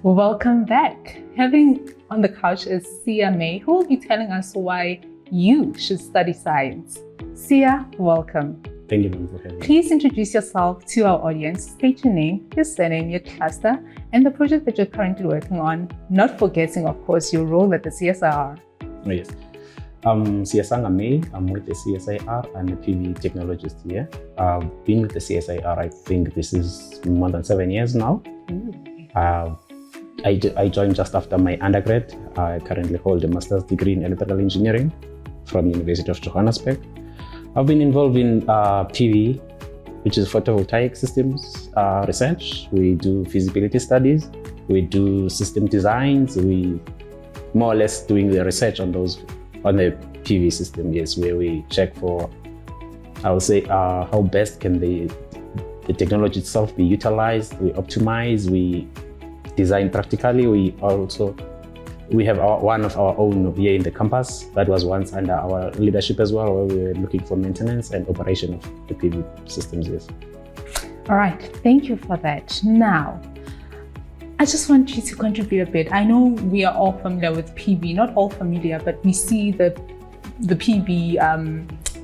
Welcome back. Having on the couch is Siyasanda May, who will be telling us why you should study science. Sia, welcome. Thank you for having me. Please introduce yourself to our audience. State your name, your surname, your cluster, and the project that you're currently working on, not forgetting, of course, your role at the CSIR. Oh, yes. Siyasanda May. I'm with the CSIR. I'm a PV technologist here. I've been with the CSIR, I think this is more than 7 years now. I joined just after my undergrad. I currently hold a master's degree in electrical engineering from University of Johannesburg. I've been involved in PV, which is photovoltaic systems research. We do feasibility studies. We do system designs. We more or less doing the research on the PV system, yes, where we check for, I would say, how best can the technology itself be utilized. We optimize, we design practically. We have one of our own here in the campus that was once under our leadership as well, where we were looking for maintenance and operation of the PV systems, yes. All right, thank you for that. Now, I just want you to contribute a bit. I know we are all familiar with PV, not all familiar, but we see the PV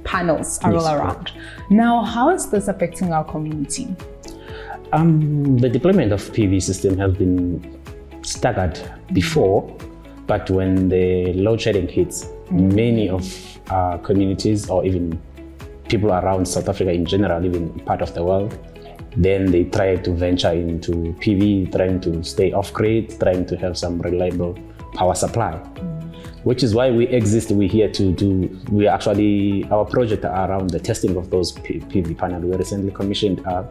panels are all around. Now, how is this affecting our community? The deployment of PV system has been staggered before, but when the load shedding hits, many of our communities or even people around South Africa in general, even part of the world, then they try to venture into PV, trying to stay off-grid, trying to have some reliable power supply, which is why we exist. We're here to do, our project around the testing of those PV panels. We recently commissioned a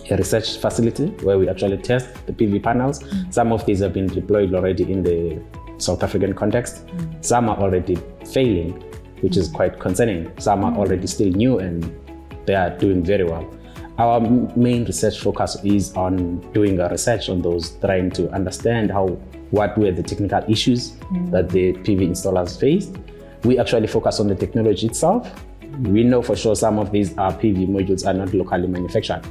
research facility where we actually test the PV panels. Some of these have been deployed already in the South African context. Some are already failing, which is quite concerning. Some are already still new and they are doing very well. Our main research focus is on doing a research on those, trying to understand what were the technical issues that the PV installers faced. We actually focus on the technology itself. We know for sure some of these PV modules are not locally manufactured.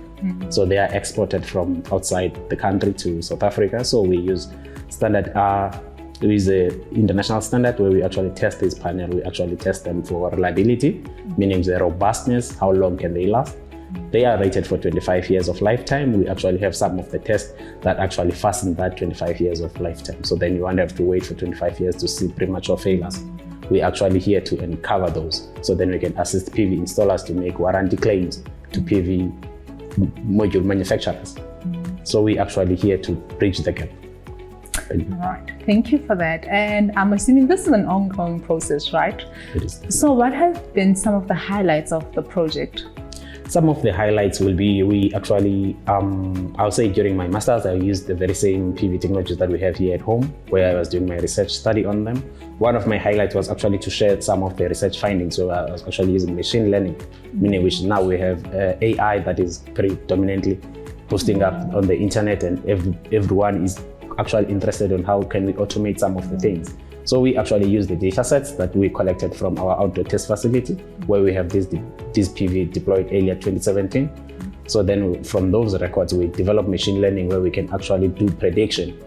So they are exported from outside the country to South Africa. So we use standard, there is an international standard where we actually test this panel. We actually test them for reliability, meaning their robustness, how long can they last. They are rated for 25 years of lifetime. We actually have some of the tests that actually fasten that 25 years of lifetime. So then you won't have to wait for 25 years to see premature failures. We're actually here to uncover those. So then we can assist PV installers to make warranty claims to PV module manufacturers. So we're actually here to bridge the gap. All right, thank you for that. And I'm assuming this is an ongoing process, right? It is. So what have been some of the highlights of the project? Some of the highlights will be, we actually, I'll say during my master's, I used the very same PV technologies that we have here at home, where I was doing my research study on them. One of my highlights was actually to share some of the research findings. So I was actually using machine learning, meaning which now we have AI that is predominantly posting up on the internet, and everyone is actually interested in how can we automate some of the things. So we actually use the data sets that we collected from our outdoor test facility, where we have this PV deployed earlier 2017. So then from those records, we develop machine learning where we can actually do prediction.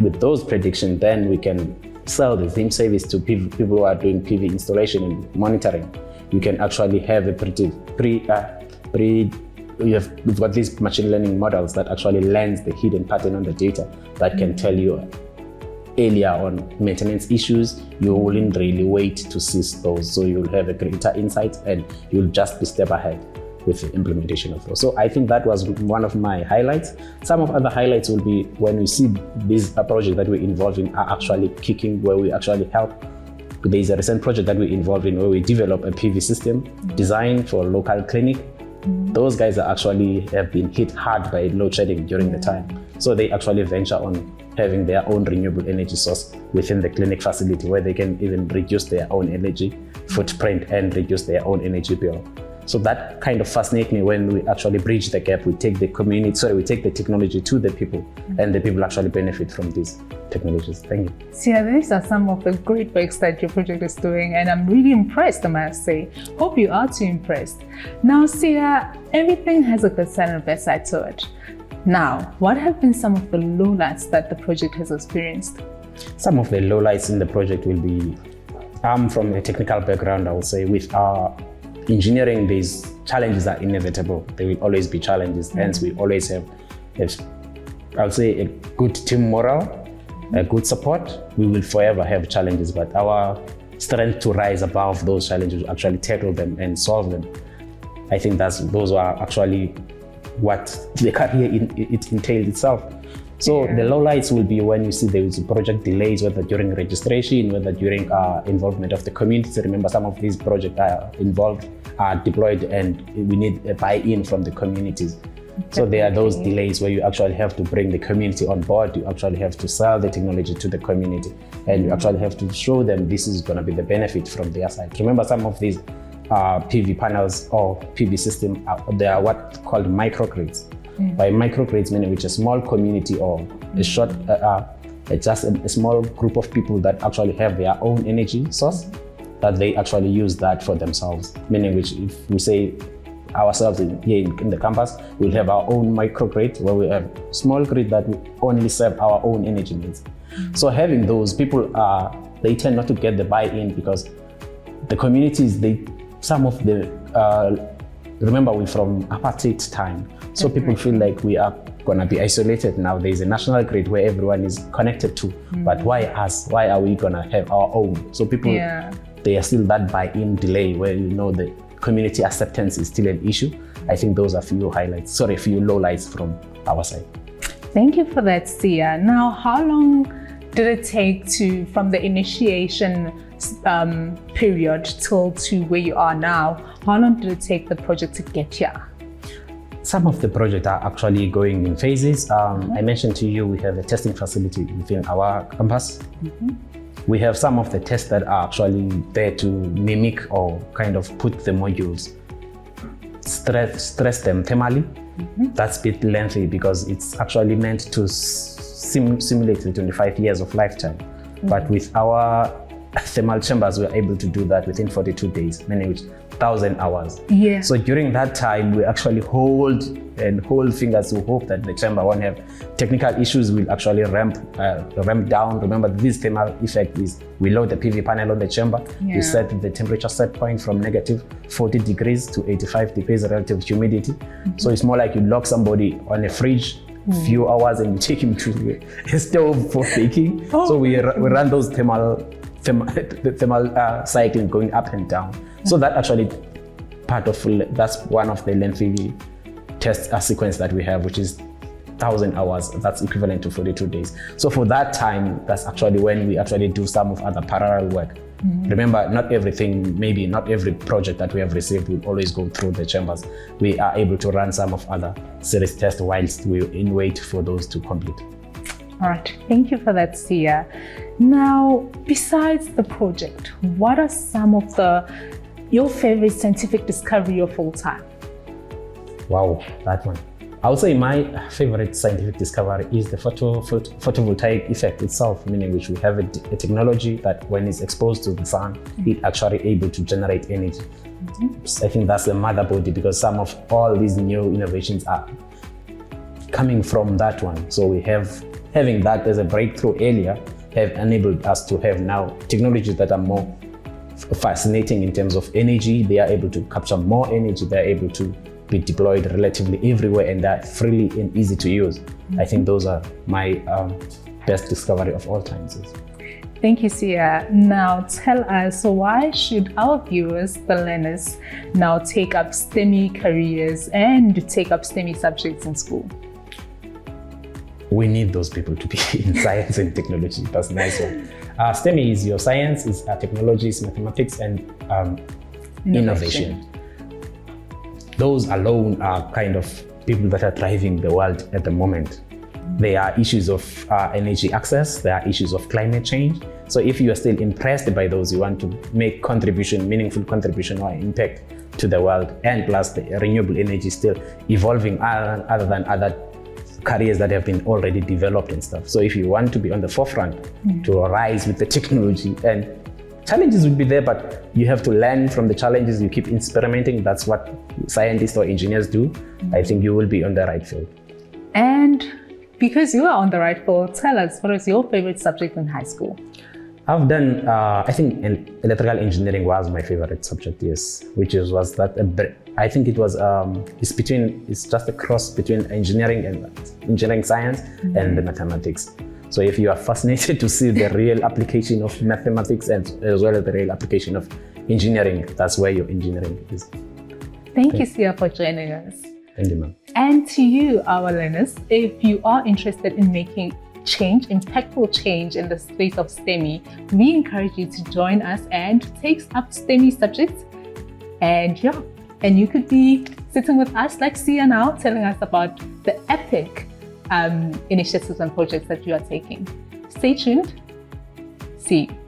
With those predictions, then we can sell the same service to people who are doing PV installation and monitoring. You can actually have a we've got these machine learning models that actually learns the hidden pattern on the data that can tell you earlier on maintenance issues. You wouldn't really wait to seize those, so you'll have a greater insight and you'll just be step ahead with the implementation of those. So I think that was one of my highlights. Some of other highlights will be when we see these projects that we're involved in are actually kicking, where we actually help. There's a recent project that we're involved in where we develop a PV system designed for a local clinic. Those guys are actually have been hit hard by load shedding during the time. So they actually venture on having their own renewable energy source within the clinic facility, where they can even reduce their own energy footprint and reduce their own energy bill. So that kind of fascinates me when we actually bridge the gap. We take the technology to the people, and the people actually benefit from these technologies. Thank you. Sia, these are some of the great works that your project is doing, and I'm really impressed, I must say. Hope you are too impressed. Now, Sia, everything has a good side and bad side to it. Now, what have been some of the lowlights that the project has experienced? Some of the lowlights in the project will be, from a technical background, I would say with our engineering, these challenges are inevitable. There will always be challenges. Hence, we always have, I would say, a good team morale, a good support. We will forever have challenges, but our strength to rise above those challenges, actually tackle them and solve them. I think those are actually what the career it entails itself. So the lowlights will be when you see there is project delays, whether during registration, whether during involvement of the community. Remember, some of these projects are deployed and we need a buy-in from the communities. So there are those delays where you actually have to bring the community on board. You actually have to sell the technology to the community, and you actually have to show them this is going to be the benefit from their side. Remember, some of these PV panels or PV system, they are what called microgrids. By microgrids, meaning which a small community or just a small group of people that actually have their own energy source, that they actually use that for themselves. Meaning which, if we say ourselves here in the campus, we'll have our own microgrid where we have small grid that will only serve our own energy needs. So having those people, they tend not to get the buy-in because the communities, some of the, remember we're from apartheid time. So people feel like we are going to be isolated now. There's a national grid where everyone is connected to, but why us? Why are we going to have our own? So people, they are still that buy-in delay where, the community acceptance is still an issue. I think those are few lowlights from our side. Thank you for that, Sia. Now, how long did it take from the initiation period to where you are now? How long did it take the project to get here? Some of the projects are actually going in phases. I mentioned to you we have a testing facility within our campus. We have some of the tests that are actually there to mimic or kind of put the modules, stress them thermally. That's a bit lengthy because it's actually meant to simulate the 25 years of lifetime. But with our thermal chambers, we are able to do that within 42 days, meaning 1,000 hours. So during that time, we actually hold fingers to hope that the chamber won't have technical issues. Will actually ramp down. Remember, this thermal effect is we load the PV panel on the chamber. We set the temperature set point from negative 40 degrees to 85 degrees relative humidity. So it's more like you lock somebody on a fridge few hours and you take him to a stove for baking. So we run those thermal cycling going up and down. So that actually that's one of the lengthy test sequence that we have, which is 1,000 hours. That's equivalent to 42 days. So for that time, that's actually when we actually do some of other parallel work. Remember, not every project that we have received will always go through the chambers. We are able to run some of other series tests whilst we wait for those to complete. All right, thank you for that, Sia. Now, besides the project, what are some of your favorite scientific discovery of all time? Wow, that one. I would say my favorite scientific discovery is the photovoltaic effect itself, meaning which we have a technology that when it's exposed to the sun, it's actually able to generate energy. I think that's the motherboard because some of all these new innovations are coming from that one. So having that as a breakthrough earlier have enabled us to have now technologies that are more fascinating in terms of energy. They are able to capture more energy. They are able to be deployed relatively everywhere and they're freely and easy to use. I think those are my best discovery of all times. Thank you, Sia. Now tell us, why should our viewers, the learners, now take up STEMI careers and take up STEMI subjects in school? We need those people to be in science and technology. That's a nice one. STEMI is your science, is technology, is mathematics, and innovation. Those alone are kind of people that are driving the world at the moment. There are issues of energy access, there are issues of climate change. So if you are still impressed by those, you want to make meaningful contribution or impact to the world, and plus the renewable energy still evolving other than other careers that have been already developed and stuff. So if you want to be on the forefront to rise with the technology, and challenges will be there, but you have to learn from the challenges. You keep experimenting. That's what scientists or engineers do. I think you will be on the right field. And because you are on the right field, tell us, what was your favorite subject in high school? I've done, I think electrical engineering was my favorite subject, yes, I think it was, it's just a cross between engineering and engineering science and the mathematics. So if you are fascinated to see the real application of mathematics and as well as the real application of engineering, that's where your engineering is. Thank you, Sia, for joining us. Thank you, ma'am. And to you, our learners, if you are interested in making change, impactful change in the space of STEMI, we encourage you to join us and take up STEMI subjects. And you could be sitting with us like Sia now, telling us about the epic initiatives and projects that you are taking. Stay tuned. See you.